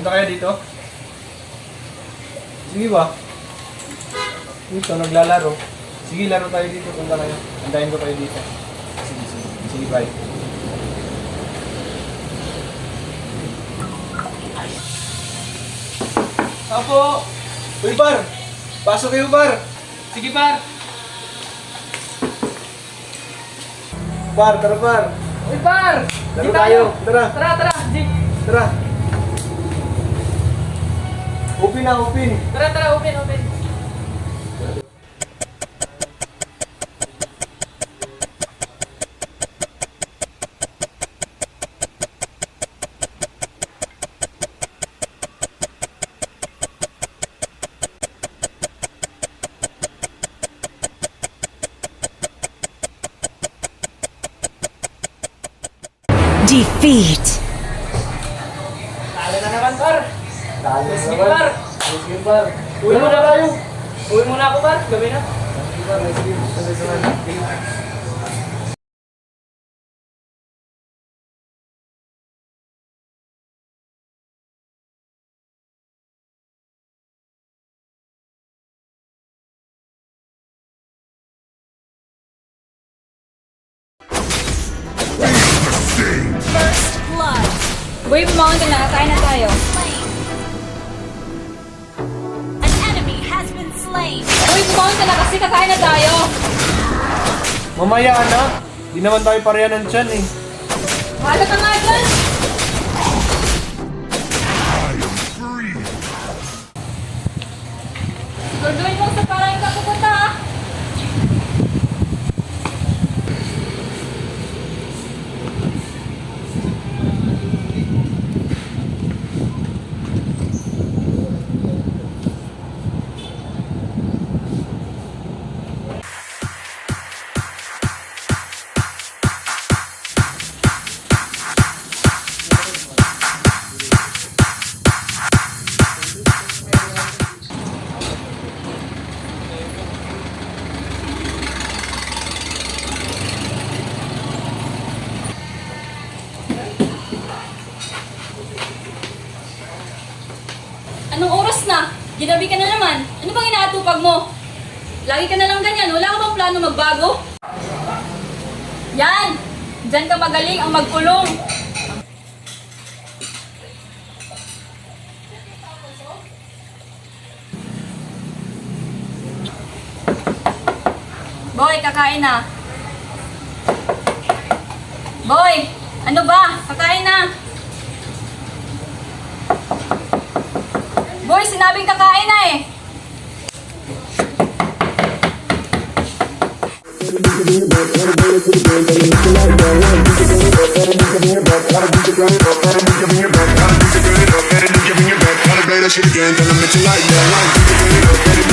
Punta kayo dito? Sige ba? Dito, naglalaro. Sige, laro tayo dito. Punta kayo. Andahin ko kayo dito. Sige, sige. Sige, bye. Apo! Uy, Par! Pasok kayo, Par! Sige, par. Par, tara, Par! Uy, par. Laro Di tayo. Tara. Tara, tara. Di. Tara! Open na, open! Tara, tara. Open, open. Defeat. Talo na naman, par. Dali Sige, par. Sige, Par! Uwi Laro muna na tayo! Uwi muna ako, par. Gabi na. Sige, Par. Sige, sige. First blood. Wave Mountain, nakakain na tayo. An enemy has been slain. Wave Mountain na kasi kakain na tayo. Mamaya na! Di naman tayo pareha ng tiyan eh. Mahala ka nga dyan. Gagawin mo sa parang yung kapupunta ah. Anong oras na? Ginabi ka na naman. Ano bang inaatupag mo? Lagi ka na lang ganyan. Wala ka bang plano magbago? Yan! Diyan ka magaling ang magkulong. Boy, kakain na. Boy, ano ba? Kakain na. Boy, sinabing kakain na eh. That shit again, tell them that you like that.